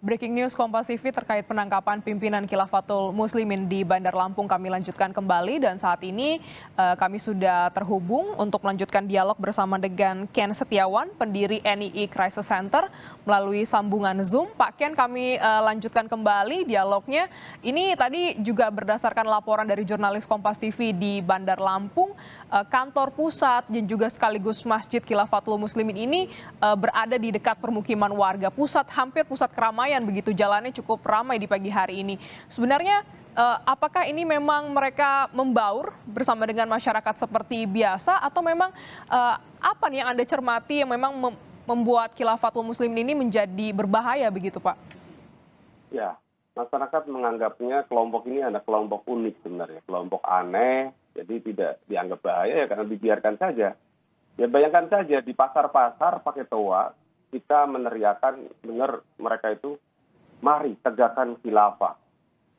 Breaking news Kompas TV terkait penangkapan pimpinan Khilafatul Muslimin di Bandar Lampung kami lanjutkan kembali dan saat ini kami sudah terhubung untuk melanjutkan dialog bersama dengan Ken Setiawan, pendiri NII Crisis Center melalui sambungan Zoom. Pak Ken, kami lanjutkan kembali dialognya. Ini tadi juga berdasarkan laporan dari jurnalis Kompas TV di Bandar Lampung, kantor pusat dan juga sekaligus Masjid Khilafatul Muslimin ini berada di dekat permukiman warga, hampir pusat keramaian begitu, jalannya cukup ramai di pagi hari ini. Sebenarnya apakah ini memang mereka membaur bersama dengan masyarakat seperti biasa atau memang apa nih yang Anda cermati yang memang membuat Khilafatul Muslimin ini menjadi berbahaya begitu, Pak? Ya, masyarakat menganggapnya kelompok ini ada kelompok unik sebenarnya, kelompok aneh, jadi tidak dianggap bahaya ya karena dibiarkan saja. Ya bayangkan saja di pasar-pasar pakai toa, kita meneriakan dengar mereka itu, mari tegakkan khilafah,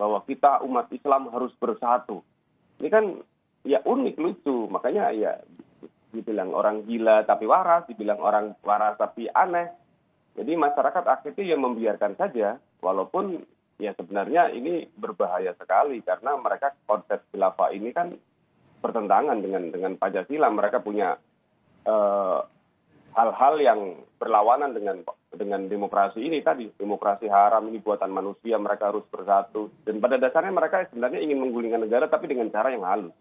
bahwa kita umat Islam harus bersatu. Ini kan ya unik, lucu, makanya ya dibilang orang gila tapi waras, dibilang orang waras tapi aneh. Jadi masyarakat akhirnya yang membiarkan saja, walaupun ya sebenarnya ini berbahaya sekali karena mereka konsep khilafah ini kan bertentangan dengan Pancasila. Mereka punya hal-hal yang berlawanan dengan demokrasi ini tadi. Demokrasi haram ini buatan manusia, mereka harus bersatu. Dan pada dasarnya mereka sebenarnya ingin menggulingkan negara tapi dengan cara yang halus.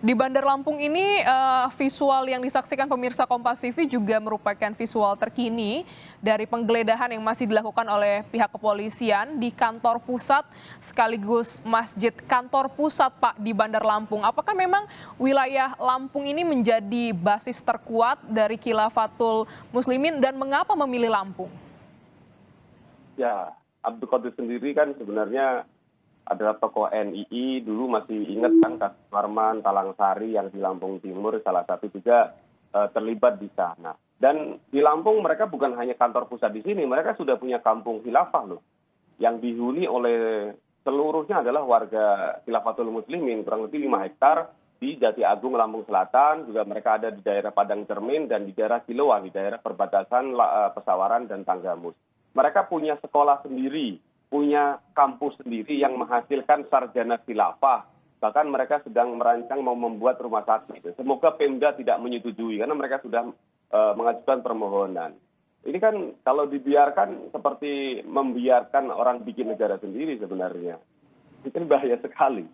Di Bandar Lampung ini visual yang disaksikan pemirsa Kompas TV juga merupakan visual terkini dari penggeledahan yang masih dilakukan oleh pihak kepolisian di kantor pusat sekaligus masjid kantor pusat, Pak, di Bandar Lampung. Apakah memang wilayah Lampung ini menjadi basis terkuat dari Khilafatul Muslimin dan mengapa memilih Lampung? Ya, Abdul Qadir sendiri kan sebenarnya adalah tokoh NII, dulu masih ingat kan kasus Warman, Talang Sari yang di Lampung Timur, salah satu juga terlibat di sana. Dan di Lampung mereka bukan hanya kantor pusat di sini, mereka sudah punya kampung khilafah loh. Yang dihuni oleh seluruhnya adalah warga Khilafatul Muslimin, kurang lebih 5 hektar di Jati Agung, Lampung Selatan. Juga mereka ada di daerah Padang Cermin dan di daerah Siloam, di daerah perbatasan Pesawaran dan Tanggamus. Mereka punya sekolah sendiri, punya kampus sendiri yang menghasilkan sarjana khilafah. Bahkan mereka sedang merancang mau membuat rumah sakit. Semoga Pemda tidak menyetujui karena mereka sudah mengajukan permohonan. Ini kan kalau dibiarkan seperti membiarkan orang bikin negara sendiri sebenarnya. Itu bahaya sekali.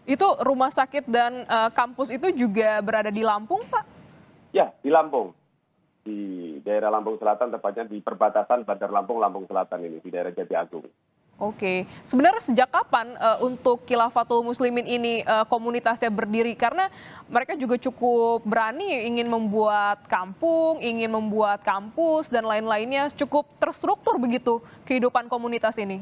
Itu rumah sakit dan kampus itu juga berada di Lampung, Pak? Ya, di Lampung. Di daerah Lampung Selatan, tepatnya di perbatasan Bandar Lampung, Lampung Selatan ini, di daerah Jati Agung. Oke, sebenarnya sejak kapan untuk Khilafatul Muslimin ini komunitasnya berdiri? Karena mereka juga cukup berani ingin membuat kampung, ingin membuat kampus dan lain-lainnya, cukup terstruktur begitu kehidupan komunitas ini.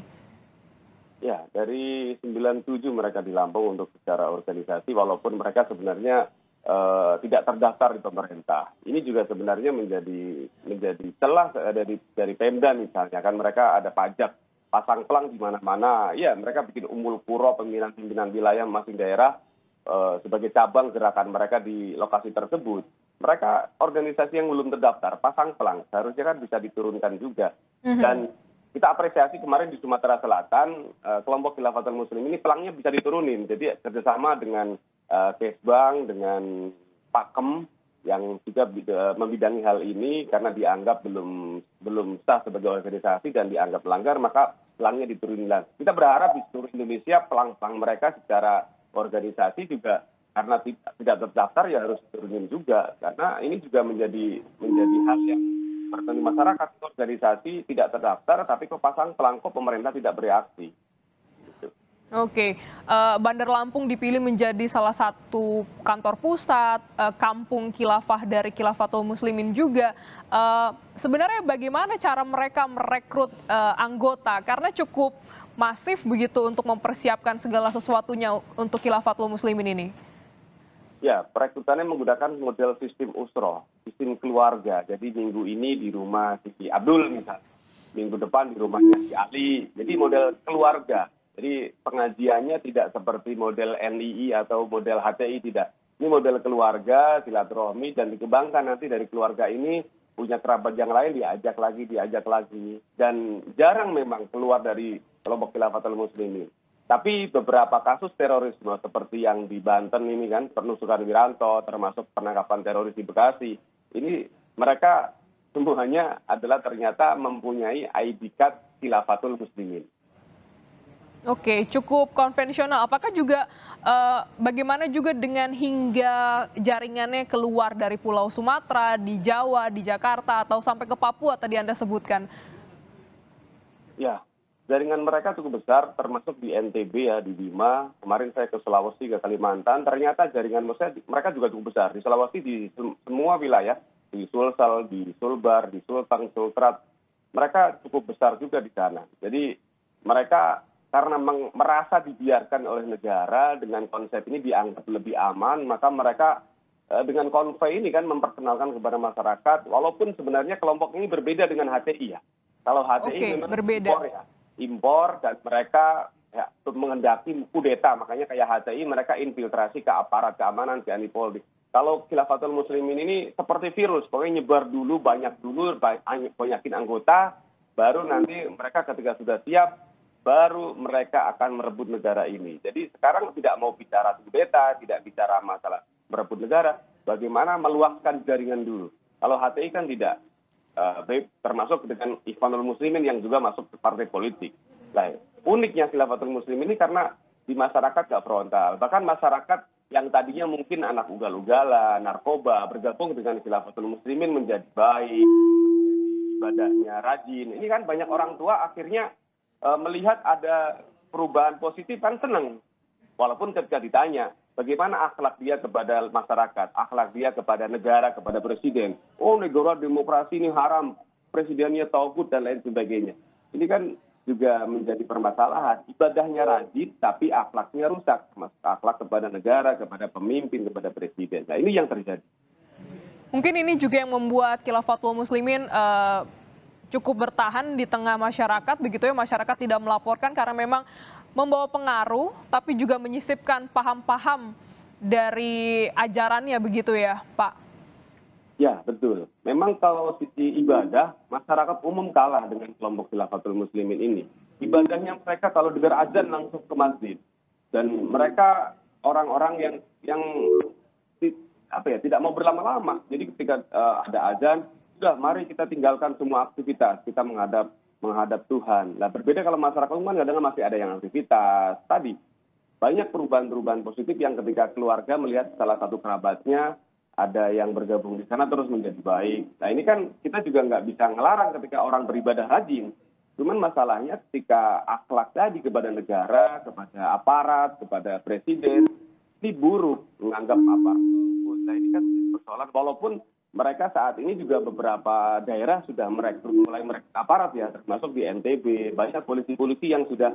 Ya, dari 97 mereka di Lampung untuk secara organisasi, walaupun mereka sebenarnya tidak terdaftar di pemerintah. Ini juga sebenarnya menjadi celah dari Pemda misalnya, kan mereka ada pajak pasang pelang di mana-mana. Ya, mereka bikin umul puro pimpinan-pimpinan wilayah masing daerah sebagai cabang gerakan mereka di lokasi tersebut. Mereka organisasi yang belum terdaftar pasang pelang, seharusnya kan bisa diturunkan juga. Dan kita apresiasi kemarin di Sumatera Selatan, kelompok Khilafatul Muslimin ini pelangnya bisa diturunin. Jadi kerjasama dengan Kesbang, dengan Pakem yang juga membidangi hal ini karena dianggap belum sah sebagai organisasi dan dianggap melanggar, maka pelangnya diturunin. Kita berharap di seluruh Indonesia pelang-pelang mereka secara organisasi juga karena tidak terdaftar ya harus diturunin juga, karena ini juga menjadi hal yang bertemu masyarakat. Organisasi tidak terdaftar tapi kok pasang pelang, kok pemerintah tidak bereaksi. Oke, Bandar Lampung dipilih menjadi salah satu kantor pusat, kampung khilafah dari Khilafatul Muslimin juga. Sebenarnya bagaimana cara mereka merekrut anggota? Karena cukup masif begitu untuk mempersiapkan segala sesuatunya untuk Khilafatul Muslimin ini. Ya, perekrutannya menggunakan model sistem usroh, sistem keluarga. Jadi minggu ini di rumah Siti Abdul misalnya, minggu depan di rumahnya si Ali. Jadi model keluarga. Jadi pengajiannya tidak seperti model NII atau model HTI, tidak. Ini model keluarga, silaturahmi, dan dikembangkan nanti dari keluarga ini punya kerabat yang lain diajak lagi, dan jarang memang keluar dari kelompok Khilafatul Muslimin. Tapi beberapa kasus terorisme seperti yang di Banten ini kan, penusukan Wiranto, termasuk penangkapan teroris di Bekasi, ini mereka semuanya adalah ternyata mempunyai ID card Khilafatul Muslimin. Oke, cukup konvensional. Apakah juga bagaimana juga dengan hingga jaringannya keluar dari Pulau Sumatera, di Jawa, di Jakarta, atau sampai ke Papua tadi Anda sebutkan? Ya, jaringan mereka cukup besar, termasuk di NTB ya, di Bima. Kemarin saya ke Sulawesi, ke Kalimantan, ternyata jaringan mereka juga cukup besar. Di Sulawesi, di semua wilayah, di Sulsel, di Sulbar, di Sulteng, Sultrat, mereka cukup besar juga di sana. Jadi mereka karena merasa dibiarkan oleh negara dengan konsep ini dianggap lebih aman, maka mereka dengan konvoi ini kan memperkenalkan kepada masyarakat, walaupun sebenarnya kelompok ini berbeda dengan HTI ya. Kalau HTI memang berbeda. Impor dan mereka ya, mengendaki kudeta, makanya kayak HTI mereka infiltrasi ke aparat keamanan, TNI Polri. Kalau Khilafatul Muslimin ini seperti virus, pokoknya nyebar dulu, banyakin anggota, baru nanti mereka ketika sudah siap, baru mereka akan merebut negara ini. Jadi sekarang tidak mau bicara kudeta, tidak bicara masalah merebut negara, bagaimana meluaskan jaringan dulu. Kalau HTI kan tidak, termasuk dengan Ikhwanul Muslimin yang juga masuk ke partai politik. Nah, uniknya Khilafatul Muslimin ini karena di masyarakat nggak frontal. Bahkan masyarakat yang tadinya mungkin anak ugal-ugalan, narkoba, bergabung dengan Khilafatul Muslimin menjadi baik, ibadahnya rajin. Ini kan banyak orang tua akhirnya melihat ada perubahan positif kan senang. Walaupun ketika ditanya bagaimana akhlak dia kepada masyarakat, akhlak dia kepada negara, kepada presiden. Oh, negara demokrasi ini haram, presidennya tauhid dan lain sebagainya. Ini kan juga menjadi permasalahan. Ibadahnya rajin tapi akhlaknya rusak. Akhlak kepada negara, kepada pemimpin, kepada presiden. Nah, ini yang terjadi. Mungkin ini juga yang membuat Khilafatul Muslimin cukup bertahan di tengah masyarakat, begitu ya, masyarakat tidak melaporkan karena memang membawa pengaruh, tapi juga menyisipkan paham-paham dari ajarannya, begitu ya, Pak? Ya, betul. Memang kalau sisi ibadah, masyarakat umum kalah dengan kelompok Khilafatul Muslimin ini. Ibadahnya mereka kalau dengar azan langsung ke masjid. Dan mereka orang-orang yang tidak mau berlama-lama. Jadi ketika ada azan, sudah mari kita tinggalkan semua aktivitas, kita menghadap Tuhan. Nah, berbeda kalau masyarakat umum kadang masih ada yang aktivitas. Tadi banyak perubahan-perubahan positif yang ketika keluarga melihat salah satu kerabatnya ada yang bergabung di sana terus menjadi baik. Nah, ini kan kita juga nggak bisa ngelarang ketika orang beribadah rajin. Cuman masalahnya ketika akhlak tadi kepada negara, kepada aparat, kepada presiden, ini buruk, menganggap aparat. Nah, ini kan persoalan, walaupun mereka saat ini juga beberapa daerah sudah mulai merekrut aparat ya, termasuk di NTB. Banyak polisi-polisi yang sudah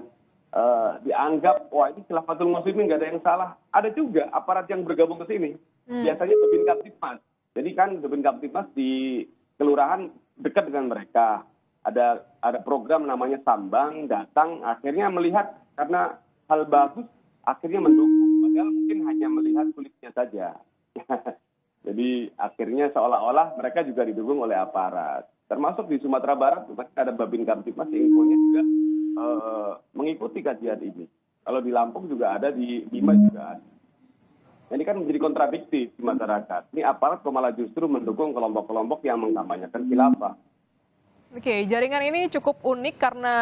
dianggap, wah ini Khilafatul Muslimin nggak ada yang salah. Ada juga aparat yang bergabung ke sini. Biasanya Bebin Kaptipmas. Jadi kan Bebin Kaptipmas di kelurahan dekat dengan mereka. Ada program namanya Sambang, datang, akhirnya melihat karena hal bagus, akhirnya mendukung. Padahal mungkin hanya melihat kulitnya saja. Jadi akhirnya seolah-olah mereka juga didukung oleh aparat. Termasuk di Sumatera Barat, ada Babin Kamtipmas yang infonya juga mengikuti kajian ini. Kalau di Lampung juga ada, di Bima juga ada. Ini kan menjadi kontradiktif di masyarakat. Ini aparat kok malah justru mendukung kelompok-kelompok yang mengkampanyekan khilafah. Oke, jaringan ini cukup unik karena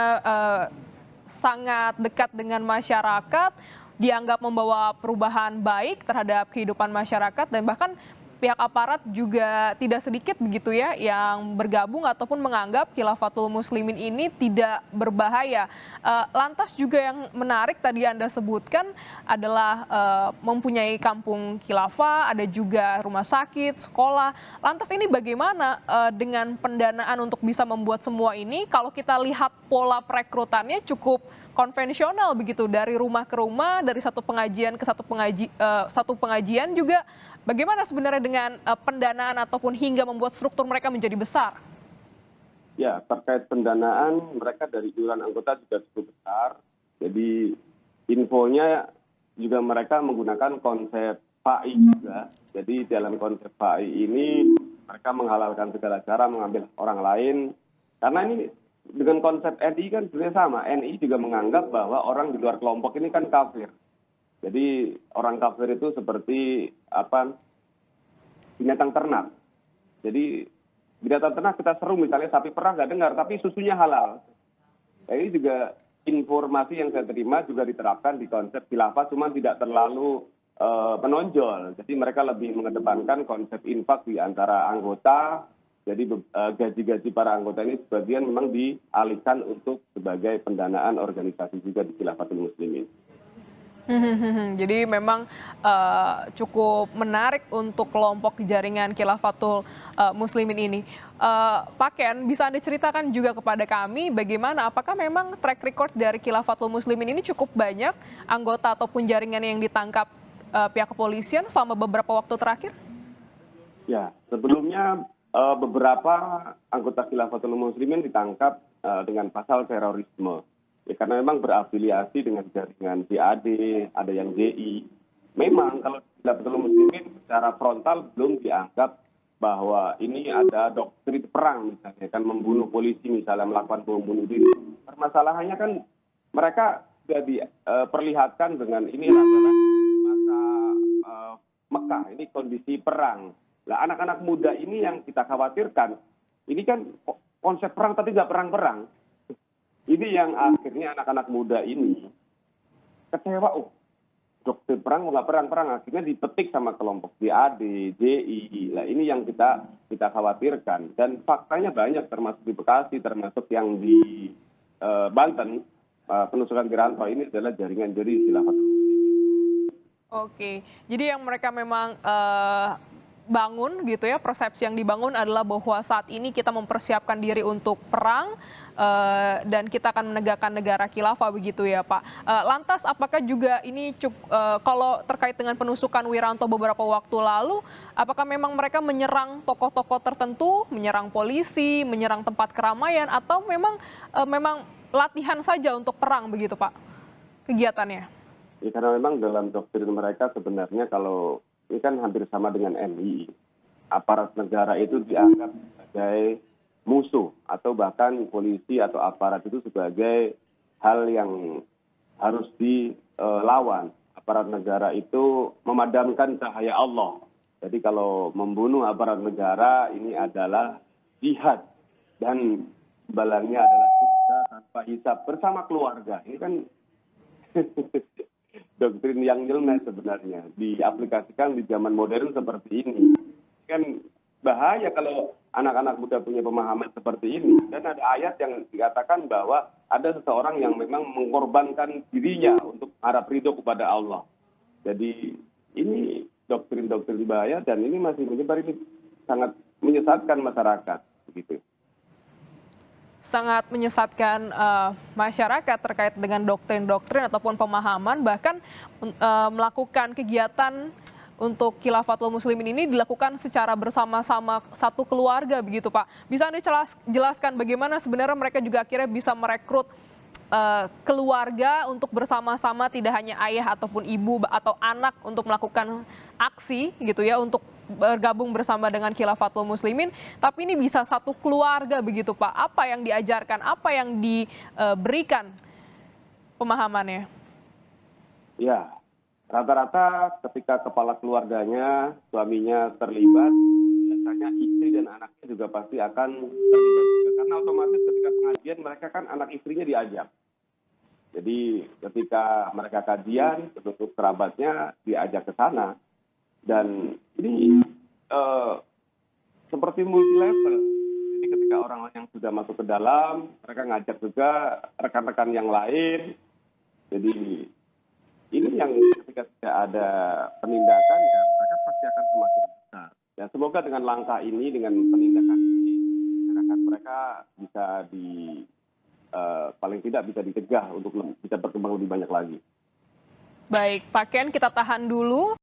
sangat dekat dengan masyarakat, dianggap membawa perubahan baik terhadap kehidupan masyarakat, dan bahkan pihak aparat juga tidak sedikit begitu ya yang bergabung ataupun menganggap Khilafatul Muslimin ini tidak berbahaya. Lantas juga yang menarik tadi Anda sebutkan adalah mempunyai kampung khilafah, ada juga rumah sakit, sekolah. Lantas ini bagaimana dengan pendanaan untuk bisa membuat semua ini? Kalau kita lihat pola perekrutannya cukup konvensional begitu, dari rumah ke rumah, dari satu pengajian ke satu pengajian juga. Bagaimana sebenarnya dengan pendanaan ataupun hingga membuat struktur mereka menjadi besar? Ya, terkait pendanaan, mereka dari iuran anggota juga cukup besar. Jadi infonya juga mereka menggunakan konsep FAI juga. Jadi dalam konsep FAI ini Mereka menghalalkan segala cara mengambil orang lain. Karena ini dengan konsep NI kan sebenarnya sama. NI juga menganggap bahwa orang di luar kelompok ini kan kafir. Jadi orang kafir itu seperti binatang ternak. Jadi binatang ternak kita seru misalnya sapi perah nggak dengar, tapi susunya halal. Nah, ini juga informasi yang saya terima juga diterapkan di konsep khilafah, cuma tidak terlalu menonjol. Jadi mereka lebih mengedepankan konsep infak di antara anggota. Jadi gaji-gaji para anggota ini sebagian memang dialihkan untuk sebagai pendanaan organisasi juga di Khilafatul Muslimin. Jadi memang cukup menarik untuk kelompok jaringan Khilafatul Muslimin ini. Pak Ken, bisa Anda ceritakan juga kepada kami bagaimana, apakah memang track record dari Khilafatul Muslimin ini cukup banyak anggota ataupun jaringan yang ditangkap pihak kepolisian selama beberapa waktu terakhir? Ya, sebelumnya beberapa anggota Khilafatul Muslimin ditangkap dengan pasal terorisme. Ya, karena memang berafiliasi dengan jaringan JAD, ada yang JI. Memang kalau Khilafatul Muslimin secara frontal belum dianggap bahwa ini ada doktrin perang misalnya, kan membunuh polisi misalnya, melakukan bom bunuh diri. Permasalahannya kan mereka sudah diperlihatkan dengan ini adalah masa Mekah, ini kondisi perang. Nah, anak-anak muda ini yang kita khawatirkan, ini kan konsep perang tapi nggak perang-perang. Ini yang akhirnya anak-anak muda ini kecewa, doktrin perang nggak perang-perang, akhirnya dipetik sama kelompok JAD, JI. Nah, ini yang kita khawatirkan. Dan faktanya banyak, termasuk di Bekasi, termasuk yang di Banten, penusukan Wiranto ini adalah jaringan dari Khilafatul Muslimin. Oke, jadi yang mereka memang bangun gitu ya, persepsi yang dibangun adalah bahwa saat ini kita mempersiapkan diri untuk perang dan kita akan menegakkan negara khilafah begitu ya Pak. Lantas apakah juga ini kalau terkait dengan penusukan Wiranto beberapa waktu lalu, apakah memang mereka menyerang tokoh-tokoh tertentu, menyerang polisi, menyerang tempat keramaian, atau memang latihan saja untuk perang begitu Pak kegiatannya? Ya, karena memang dalam doktrin mereka sebenarnya kalau ini kan hampir sama dengan NI. Aparat negara itu dianggap sebagai musuh atau bahkan polisi atau aparat itu sebagai hal yang harus dilawan. Aparat negara itu memadamkan cahaya Allah. Jadi kalau membunuh aparat negara ini adalah jihad dan imbalannya adalah surga tanpa hisab bersama keluarga. Ini kan doktrin yang nyeleneh sebenarnya diaplikasikan di zaman modern seperti ini. Kan bahaya kalau anak-anak muda punya pemahaman seperti ini. Dan ada ayat yang dikatakan bahwa ada seseorang yang memang mengorbankan dirinya untuk harap ridho kepada Allah. Jadi ini doktrin-doktrin bahaya dan ini masih menyebar, ini sangat menyesatkan masyarakat begitu. Sangat menyesatkan masyarakat terkait dengan doktrin-doktrin ataupun pemahaman, bahkan melakukan kegiatan untuk Khilafatul Muslimin ini dilakukan secara bersama-sama satu keluarga begitu Pak. Bisa Anda jelaskan bagaimana sebenarnya mereka juga akhirnya bisa merekrut keluarga untuk bersama-sama, tidak hanya ayah ataupun ibu atau anak untuk melakukan aksi gitu ya, untuk bergabung bersama dengan Khilafatul Muslimin, tapi ini bisa satu keluarga begitu Pak. Apa yang diajarkan, apa yang diberikan pemahamannya? Ya, rata-rata ketika kepala keluarganya, suaminya terlibat, biasanya istri dan anaknya juga pasti akan terlibat juga. Karena otomatis ketika pengajian mereka kan anak istrinya diajak. Jadi ketika mereka kajian, penutup kerabatnya diajak ke sana. Dan ini seperti multi level. Jadi ketika orang yang sudah masuk ke dalam, mereka ngajak juga rekan-rekan yang lain. Jadi ini yang ketika tidak ada penindakan, ya mereka pasti akan semakin besar. Ya semoga dengan langkah ini, dengan penindakan ini, masyarakat mereka bisa paling tidak bisa dicegah untuk bisa berkembang lebih banyak lagi. Baik, Pak Ken, kita tahan dulu.